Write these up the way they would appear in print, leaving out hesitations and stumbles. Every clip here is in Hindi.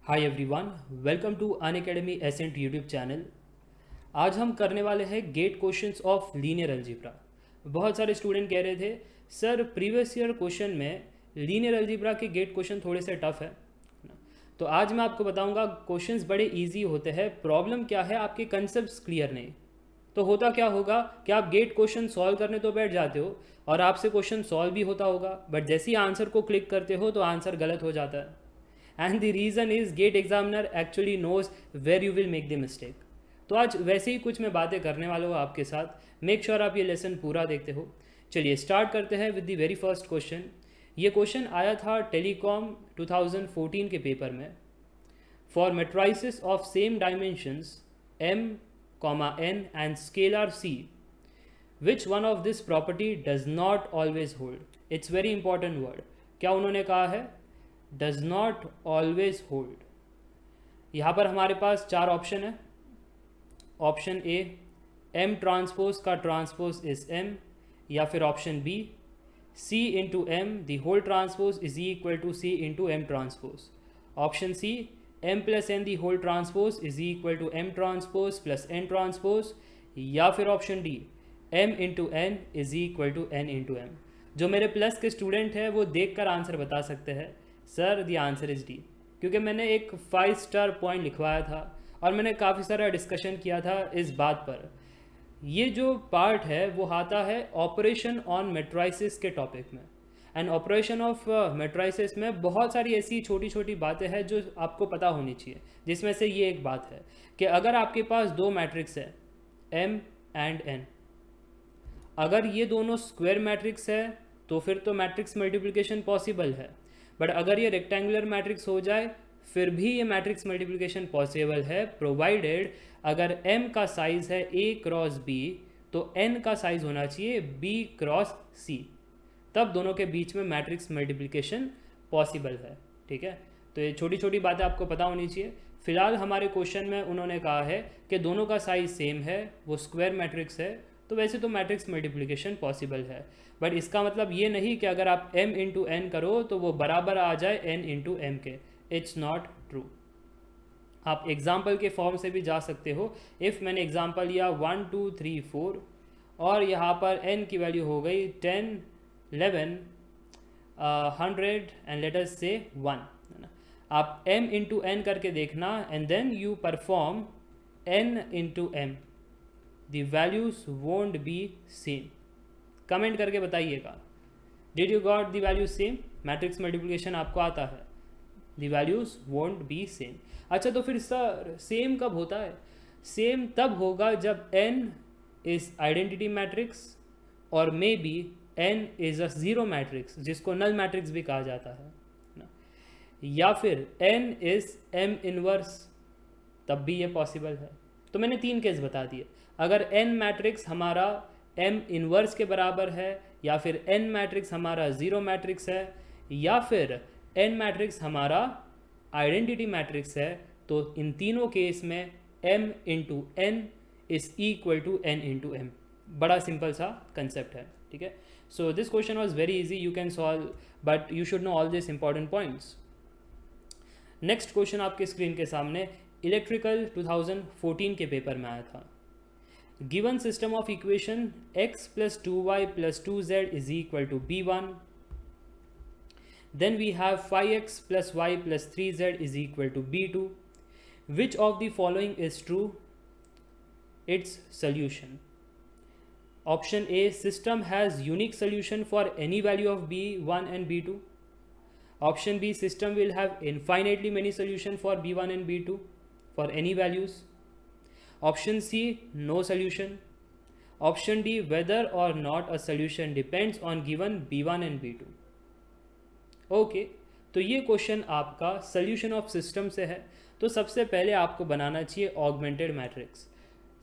Hi everyone, welcome to Unacademy ascent YouTube channel. आज हम करने वाले हैं GATE questions of linear algebra. बहुत सारे स्टूडेंट कह रहे थे सर प्रीवियस ईयर क्वेश्चन में लीनियर अलजेब्रा के गेट क्वेश्चन थोड़े से टफ है ना। तो आज मैं आपको बताऊंगा क्वेश्चंस बड़े इजी होते हैं। प्रॉब्लम क्या है, आपके कंसेप्ट्स क्लियर नहीं। तो होता क्या होगा कि आप गेट क्वेश्चन सॉल्व करने तो बैठ जाते हो और आपसे क्वेश्चन सॉल्व भी होता होगा, बट जैसे ही आंसर को क्लिक करते हो तो आंसर गलत हो जाता है। And the reason is GATE examiner actually knows where you will make the mistake. तो आज वैसे ही कुछ मैं बातें करने वाला हूँ आपके साथ। मेक श्योर आप ये लेसन पूरा देखते हो। चलिए स्टार्ट करते हैं with the very first question. ये क्वेश्चन आया था टेलीकॉम 2014 के पेपर में। For matrices of same dimensions m, n and scalar c, which one of this property does not always hold? It's very important word। क्या उन्होंने कहा है? does not always hold। यहाँ पर हमारे पास चार ऑप्शन है। ऑप्शन ए m ट्रांसपोज का ट्रांसपोज इज m, या फिर option B c into M the whole transpose is equal to c into M transpose. Option C m plus n the whole transpose is equal to m transpose plus n transpose, या फिर option D m into N is equal to n into M. जो मेरे प्लस के स्टूडेंट हैं वो देख कर आंसर बता सकते हैं sir the answer is D, क्योंकि मैंने एक 5 स्टार पॉइंट लिखवाया था और मैंने काफ़ी सारा डिस्कशन किया था इस बात पर। ये जो पार्ट है वो आता है ऑपरेशन ऑन मेट्राइसिस के टॉपिक में। एंड ऑपरेशन ऑफ मेट्राइसिस में बहुत सारी ऐसी छोटी छोटी बातें हैं जो आपको पता होनी चाहिए, जिसमें से ये एक बात है कि अगर आपके पास दो मैट्रिक्स है m एंड n, अगर ये दोनों स्क्वायर मैट्रिक्स है तो फिर तो मैट्रिक्स मल्टीप्लिकेशन पॉसिबल है। बट अगर ये रेक्टेंगुलर मैट्रिक्स हो जाए फिर भी ये मैट्रिक्स मल्टीप्लिकेशन पॉसिबल है, प्रोवाइडेड अगर m का साइज है a क्रॉस b तो n का साइज होना चाहिए b क्रॉस c, तब दोनों के बीच में मैट्रिक्स मल्टीप्लिकेशन पॉसिबल है। ठीक है, तो ये छोटी छोटी बातें आपको पता होनी चाहिए। फिलहाल हमारे क्वेश्चन में उन्होंने कहा है कि दोनों का साइज सेम है, वो स्क्वायर मैट्रिक्स है, तो वैसे तो मैट्रिक्स मल्टीप्लिकेशन पॉसिबल है। बट इसका मतलब ये नहीं कि अगर आप m इंटू एन करो तो वो बराबर आ जाए n इंटू एम के। It's not true. आप एग्जाम्पल के फॉर्म से भी जा सकते हो। इफ़ मैंने एग्जाम्पल लिया 1 2 3 4 और यहाँ पर n की वैल्यू हो गई 10 11 100 एंड लेट अस से 1, है ना। आप m इंटू एन करके देखना and then you perform n into M, the values won't be same. Comment करके बताइएगा, did you got the value same? Matrix multiplication आपको आता है, the values won't be same. अच्छा, तो फिर सर सेम कब होता है? सेम तब होगा जब n इज आइडेंटिटी मैट्रिक्स और may be n is a zero matrix, जिसको नल मैट्रिक्स भी कहा जाता है ना, या फिर n इज m इनवर्स, तब भी ये पॉसिबल है। तो मैंने तीन केस बता दिए। अगर n मैट्रिक्स हमारा m इनवर्स के बराबर है, या फिर n मैट्रिक्स हमारा जीरो मैट्रिक्स है, या फिर n मैट्रिक्स हमारा आइडेंटिटी मैट्रिक्स है, तो इन तीनों केस में m into N is equal to n into M. बड़ा सिंपल सा कंसेप्ट है। ठीक है, so this question was very easy, you can solve, but you should know all this important points. Next question आपके स्क्रीन के सामने इलेक्ट्रिकल 2014 के पेपर में आया था। Given system of equation x plus 2y plus 2z is equal to b1, then we have 5x plus y plus 3z is equal to b2, which of the following is true? Its solution. Option A, system has unique solution for any value of b1 and b2. Option B, system will have infinitely many solution for b1 and b2 for any values. Option C, no solution. Option D, whether or not a solution depends on given b1 and b2. Okay, तो ये क्वेश्चन आपका सोल्यूशन ऑफ सिस्टम से है। तो सबसे पहले आपको बनाना चाहिए ऑगमेंटेड मैट्रिक्स।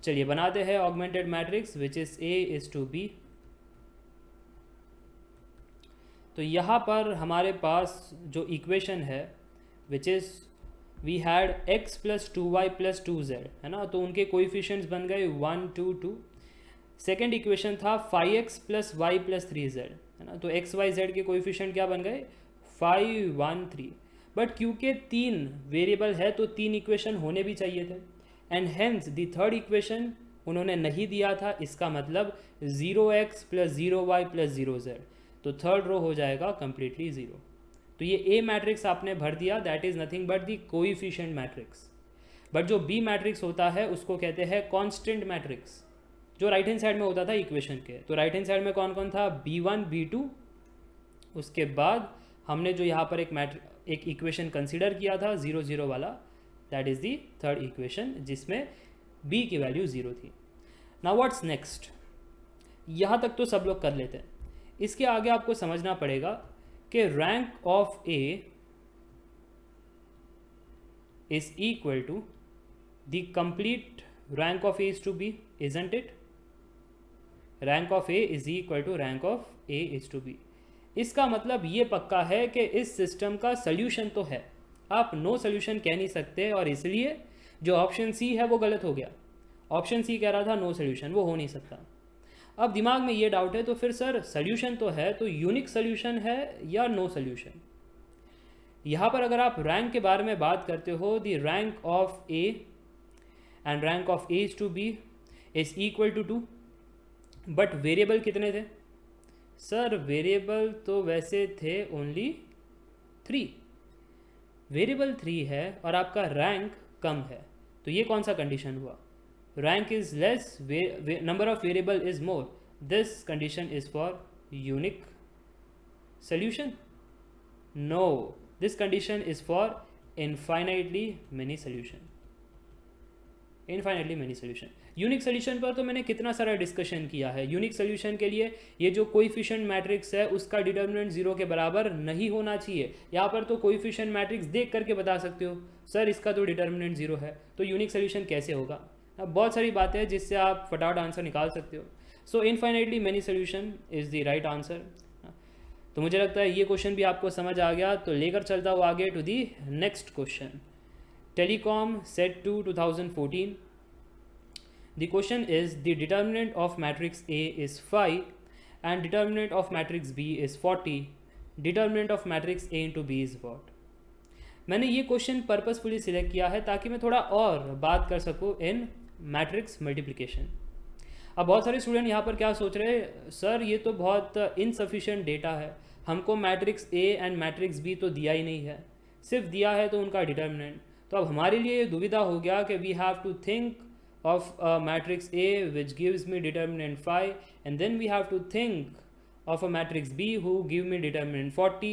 चलिए बनाते हैं augmented matrix which is A is to B। तो यहाँ पर हमारे पास जो इक्वेशन है which is we had x plus 2y plus 2z, है ना, तो उनके कोइफिशिएंट्स बन गए 1 2 2। सेकेंड इक्वेशन था 5x plus Y plus 3z, है ना, तो x y z के कोइफिशिएंट क्या बन गए 5 1 3। बट क्योंकि 3 वेरिएबल है तो 3 इक्वेशन होने भी चाहिए थे, and hence the third equation उन्होंने नहीं दिया था, इसका मतलब 0x + 0y + 0z, तो थर्ड रो हो जाएगा कंप्लीटली 0। तो ये ए मैट्रिक्स आपने भर दिया, that is nothing but the coefficient matrix. But जो बी मैट्रिक्स होता है उसको कहते हैं कांस्टेंट मैट्रिक्स, जो राइट हैंड साइड में होता था इक्वेशन के। तो राइट हैंड साइड में कौन कौन था, b1 b2, उसके बाद हमने जो यहाँ पर एक इक्वेशन कंसिडर किया था 0 0 वाला, that is the third equation जिसमें b की वैल्यू 0 थी। नाउ व्हाट्स नेक्स्ट, यहाँ तक तो सब लोग कर लेते हैं। इसके आगे आपको समझना पड़ेगा कि rank of A is equal to the complete rank of A is to B, isn't it? Rank of A is equal to rank of A is to B. इसका मतलब ये पक्का है कि इस सिस्टम का सोल्यूशन तो है, आप नो सोल्यूशन कह नहीं सकते, और इसलिए जो ऑप्शन सी है वो गलत हो गया। ऑप्शन सी कह रहा था नो सोल्यूशन, वो हो नहीं सकता। अब दिमाग में ये डाउट है तो फिर सर सोल्यूशन तो है, तो यूनिक सोल्यूशन है या नो सोल्यूशन? यहाँ पर अगर आप रैंक के बारे में बात करते हो, the rank of A and rank of A is to B is equal to 2, but variable कितने थे? सर वेरिएबल तो वैसे थे ओनली 3, वेरिएबल 3 है और आपका रैंक कम है, तो ये कौन सा कंडीशन हुआ? Rank is less, number of variable is more, this condition is for unique solution? No, this condition is for infinitely many solution. Infinitely many solution. Unique solution पर तो मैंने कितना सारा डिस्कशन किया है। यूनिक सोल्यूशन के लिए ये जो कोइफिशिएंट मैट्रिक्स है उसका डिटर्मिनेंट 0 के बराबर नहीं होना चाहिए। यहाँ पर तो कोइफिशिएंट मैट्रिक्स देख करके बता सकते हो सर इसका तो डिटर्मिनेंट 0 है, तो यूनिक सोल्यूशन कैसे होगा? अब बहुत सारी बातें हैं जिससे आप फटाफट आंसर निकाल सकते हो। So infinitely many solution is the right answer. तो मुझे लगता है ये क्वेश्चन भी आपको समझ आ गया, तो लेकर चलता हूँ आगे to the next question. Telecom set 2 2014. The question is the determinant of matrix A is 5 and determinant of matrix B is 40. Determinant of matrix A into B is what? मैंने ये क्वेश्चन पर्पसफुली सिलेक्ट किया है ताकि मैं थोड़ा और बात कर सकूँ इन मैट्रिक्स मल्टीप्लिकेशन। अब बहुत सारे स्टूडेंट यहाँ पर क्या सोच रहे हैं, सर ये तो बहुत इनसफिशिएंट डेटा है, हमको matrix A and matrix B तो दिया ही नहीं है, सिर्फ दिया है तो उनका डिटर्मिनेंट। तो अब हमारे लिए ये दुविधा हो गया कि we have to think of a matrix A which gives me determinant 5, and then we have to think of a matrix B who give me determinant 40,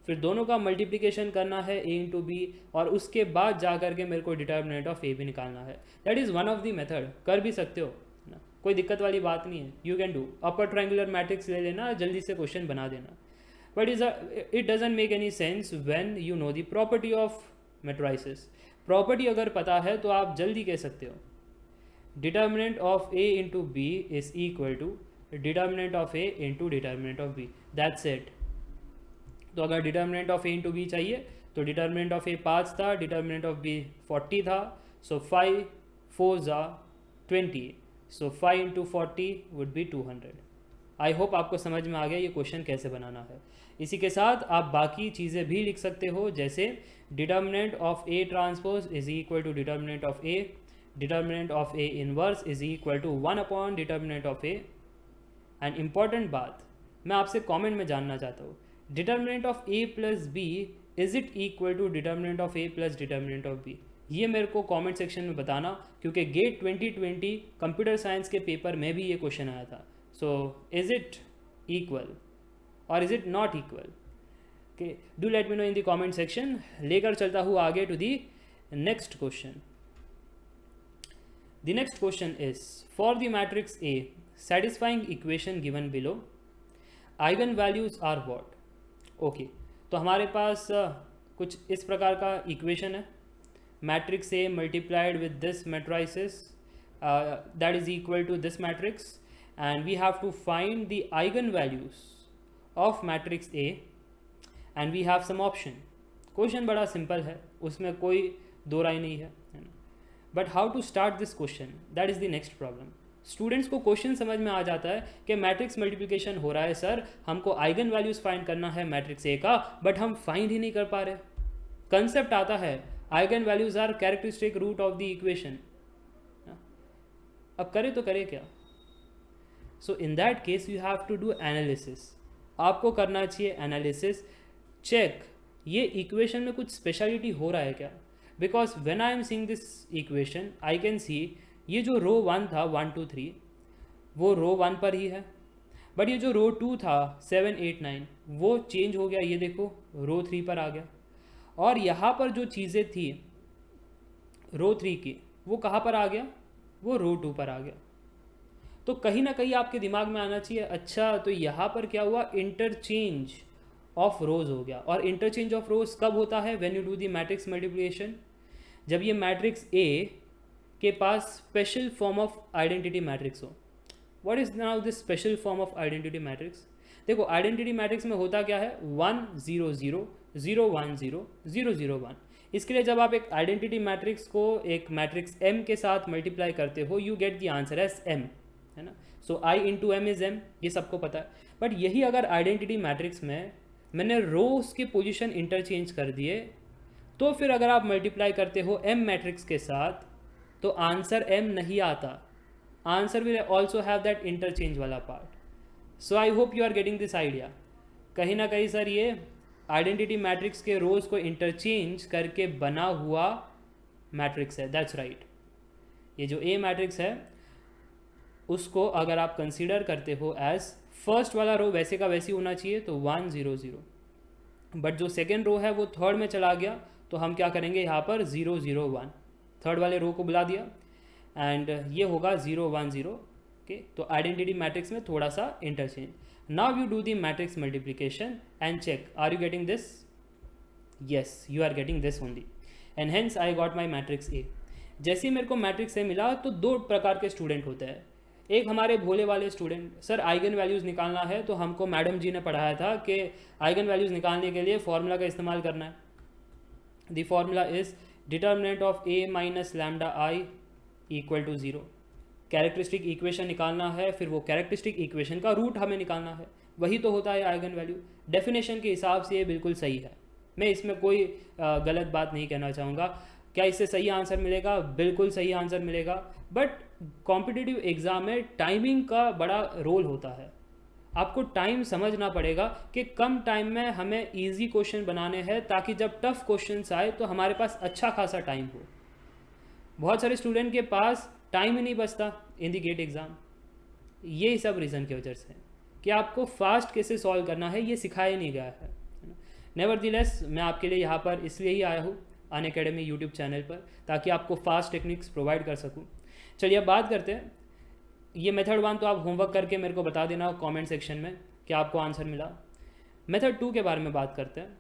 फिर दोनों का मल्टीप्लिकेशन करना है A इंटू बी, और उसके बाद जा करके मेरे को डिटर्मिनेंट ऑफ A भी निकालना है। That is one of the method, कर भी सकते हो ना, कोई दिक्कत वाली बात नहीं है, you can do. Upper triangular matrix ले लेना, जल्दी से क्वेश्चन बना देना, but it doesn't make any sense when you know the property of matrices. Property अगर पता है तो आप जल्दी कह सकते हो determinant of A into B is equal to determinant of A into determinant of B, that's it। तो अगर determinant of A into B चाहिए तो determinant of A 5 था, determinant of B 40 था, so 5 4s are 20, so 5 into 40 would be 200। I hope आपको समझ में आ गया ये क्वेश्चन कैसे बनाना है। इसी के साथ आप बाकी चीज़ें भी लिख सकते हो, जैसे determinant of A transpose is equal to determinant of A, determinant of A inverse is equal to 1 upon determinant of A। And important बात मैं आपसे कमेंट में जानना चाहता हूँ, determinant of A plus B is it equal to determinant of A plus determinant of B? ये मेरे को कमेंट सेक्शन में बताना, क्योंकि गेट 2020 कंप्यूटर साइंस के पेपर में भी ये क्वेश्चन आया था। सो इज इट इक्वल और is it not equal? Okay, do let me know in the comment section. लेकर चलता हूँ आगे to the next question. The next question is, for the matrix A satisfying equation given below, eigenvalues are what? Okay, तो हमारे पास कुछ इस प्रकार का इक्वेशन है, matrix A multiplied with this matrices that is equal to this matrix, and we have to find the eigenvalues of matrix A and we have some option। Question बड़ा सिंपल है, उसमें कोई दो राय नहीं है, but how to start this question, that is the next problem. Students को क्वेश्चन समझ में आ जाता है कि मैट्रिक्स मल्टीप्लिकेशन हो रहा है सर, हमको आइगन वैल्यूज़ फाइंड करना है मैट्रिक्स ए का, बट हम फाइंड ही नहीं कर पा रहे। कंसेप्ट आता है eigen values are characteristic root of the equation, अब करे तो करे क्या? So in that case you have to do analysis, आपको करना चाहिए एनालिसिस, चेक ये इक्वेशन में कुछ स्पेशलिटी हो रहा है क्या, because when I am seeing this equation I can see ये जो रो 1 था 1 2 3 वो रो 1 पर ही है, बट ये जो रो 2 था 7 8 9 वो चेंज हो गया, ये देखो रो 3 पर आ गया, और यहाँ पर जो चीज़ें थी रो 3 की वो कहाँ पर आ गया, वो रो 2 पर आ गया। तो कहीं ना कहीं आपके दिमाग में आना चाहिए अच्छा तो यहाँ पर क्या हुआ, इंटरचेंज ऑफ रोज हो गया। और इंटरचेंज ऑफ रोज कब होता है, when you do the matrix multiplication, जब ये मैट्रिक्स ए के पास special form of identity matrix हो। What is now this special form of identity matrix? देखो आइडेंटिटी मैट्रिक्स में होता क्या है, 1 0 0 0 1 0 0 0 1। इसके लिए जब आप एक आइडेंटिटी मैट्रिक्स को एक मैट्रिक्स एम के साथ मल्टीप्लाई करते हो you get the answer as M, है ना। So I into M is M, ये सबको पता है। बट यही अगर आइडेंटिटी मैट्रिक्स में मैंने रोज की पोजीशन इंटरचेंज कर दिए तो फिर अगर आप मल्टीप्लाई करते हो एम मैट्रिक्स के साथ तो आंसर एम नहीं आता, answer will also have that interchange वाला part. So I hope you are getting this idea. कहीं ना कहीं सर ये आइडेंटिटी मैट्रिक्स के रोज को इंटरचेंज करके बना हुआ मैट्रिक्स है, दैट्स राइट। ये जो ए मैट्रिक्स है उसको अगर आप कंसीडर करते हो एज फर्स्ट वाला रो वैसे का वैसे होना चाहिए तो 1 0 0, बट जो सेकेंड रो है वो थर्ड में चला गया तो हम क्या करेंगे यहाँ पर 0 0 1, थर्ड वाले रो को बुला दिया एंड ये होगा 0 1 0। ओके, तो आइडेंटिटी मैट्रिक्स में थोड़ा सा interchange. Now you do the matrix multiplication and check are you getting this, yes you are getting this only and hence I got my matrix A. जैसे ही मेरे को मैट्रिक्स ए मिला तो दो प्रकार के स्टूडेंट होते हैं, एक हमारे भोले वाले स्टूडेंट, सर आइगन वैल्यूज़ निकालना है तो हमको मैडम जी ने पढ़ाया था कि आइगन वैल्यूज़ निकालने के लिए फॉर्मूला का इस्तेमाल करना है। The formula is determinant of A minus lambda I equal to 0। Characteristic equation निकालना है, फिर वो कैरेक्टरिस्टिक इक्वेशन का रूट हमें निकालना है, वही तो होता है आइगन वैल्यू। डेफिनेशन के हिसाब से ये बिल्कुल सही है, मैं इसमें कोई गलत बात नहीं कहना चाहूँगा। क्या इससे सही आंसर मिलेगा? बिल्कुल सही आंसर मिलेगा, बट कॉम्पिटिटिव एग्ज़ाम में टाइमिंग का बड़ा रोल होता है। आपको टाइम समझना पड़ेगा कि कम टाइम में हमें इजी क्वेश्चन बनाने हैं ताकि जब टफ क्वेश्चंस आए तो हमारे पास अच्छा खासा टाइम हो। बहुत सारे स्टूडेंट के पास टाइम ही नहीं बचता इन दी गेट एग्ज़ाम, यही सब रीज़न की वजह से कि आपको फास्ट कैसे सॉल्व करना है ये सिखाया नहीं गया है। नेवरदीलेस मैं आपके लिए यहाँ पर इसलिए ही आया हूँ अनअकैडमी यूट्यूब चैनल पर, ताकि आपको फास्ट टेक्निक्स प्रोवाइड कर सकूँ। चलिए अब बात करते हैं, ये मेथड 1 तो आप होमवर्क करके मेरे को बता देना कमेंट सेक्शन में कि आपको आंसर मिला। मेथड 2 के बारे में बात करते हैं।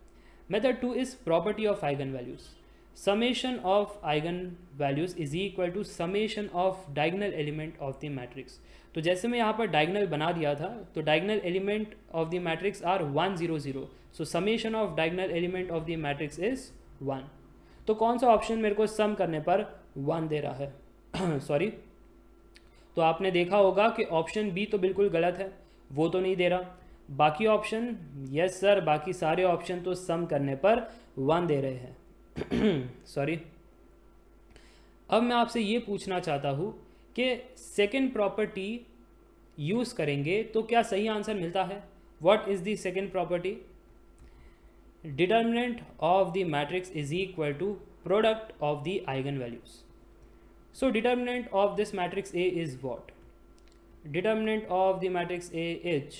Method 2 is property of eigen values. Summation of eigen values is equal to summation of diagonal element of the matrix. तो जैसे मैं यहाँ पर डायगोनल बना दिया था तो diagonal element of the matrix are 1 0 0, so summation of diagonal element of the matrix is 1। तो कौन सा ऑप्शन मेरे को सम करने पर 1 दे रहा है सॉरी, तो आपने देखा होगा कि ऑप्शन बी तो बिल्कुल गलत है, वो तो नहीं दे रहा। बाकी ऑप्शन, यस सर, बाकी सारे ऑप्शन तो सम करने पर 1 दे रहे हैं सॉरी। अब मैं आपसे ये पूछना चाहता हूँ कि सेकेंड प्रॉपर्टी यूज़ करेंगे तो क्या सही आंसर मिलता है? What is the second property? Determinant of the matrix is equal to product of the eigen values. So determinant of this matrix A is what? Determinant of the matrix A is,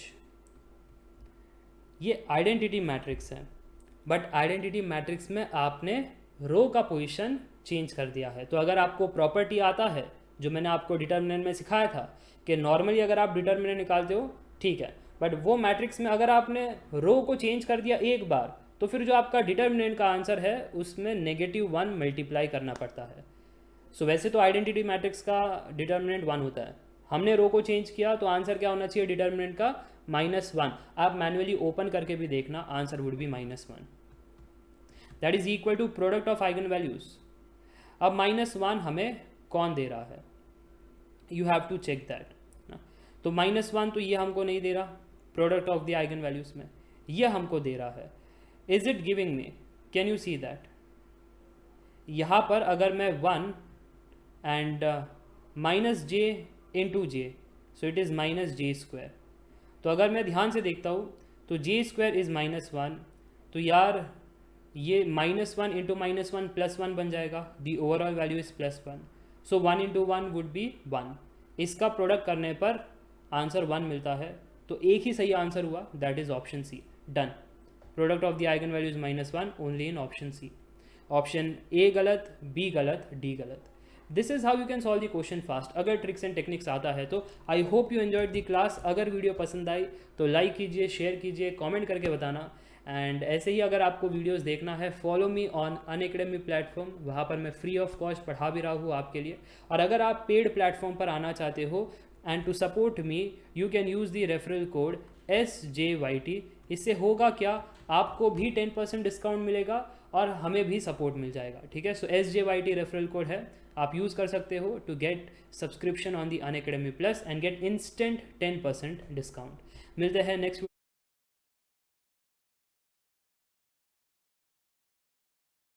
ये आइडेंटिटी मैट्रिक्स है, बट आइडेंटिटी मैट्रिक्स में आपने रो का पोजीशन चेंज कर दिया है। तो अगर आपको प्रॉपर्टी आता है जो मैंने आपको डिटर्मिनेंट में सिखाया था कि नॉर्मली अगर आप डिटर्मिनेंट निकालते हो ठीक है, बट वो मैट्रिक्स में अगर आपने रो को चेंज कर दिया एक बार तो फिर जो आपका डिटर्मिनेंट का आंसर है उसमें -1 मल्टीप्लाई करना पड़ता है। सो वैसे तो आइडेंटिटी मैट्रिक्स का डिटर्मिनेंट 1 होता है, हमने रो को चेंज किया तो आंसर क्या होना चाहिए डिटर्मिनेंट का? -1। आप मैन्युअली ओपन करके भी देखना, answer would be -1। That is equal to product of eigen values. अब -1 हमें कौन दे रहा है? You have to check that. तो -1 तो ये हमको नहीं दे रहा, product of the eigen values में ये हमको दे रहा है। Is it giving me? Can you see that? यहाँ पर अगर मैं 1 and minus j into j, so it is minus J square. तो अगर मैं ध्यान से देखता हूँ तो जे स्क्वायर इज़ -1, तो यार ये -1 इंटू -1 +1 बन जाएगा, the overall value is +1, so 1 into 1 would be 1। इसका प्रोडक्ट करने पर आंसर 1 मिलता है, तो एक ही सही आंसर हुआ, that is option C, done. Product of the eigen values -1 only in option C. Option A गलत, बी गलत, डी गलत। This is how you can solve the question fast. अगर ट्रिक्स एंड टेक्निक्स आता है तो I hope you enjoyed the class. अगर वीडियो पसंद आई तो लाइक कीजिए, शेयर कीजिए, कमेंट करके बताना। एंड ऐसे ही अगर आपको वीडियोस देखना है, follow me on Unacademy platform, वहाँ पर मैं फ्री ऑफ कॉस्ट पढ़ा भी रहा हूँ आपके लिए। और अगर आप पेड प्लेटफॉर्म पर आना चाहते हो and to support me you can use the referral code SJYT। इससे होगा क्या, आपको भी 10% डिस्काउंट मिलेगा और हमें भी सपोर्ट मिल जाएगा, ठीक है। सो SJYT रेफरल कोड है, आप यूज़ कर सकते हो to get subscription on the Unacademy Plus and get instant 10% discount. मिलते हैं नेक्स्ट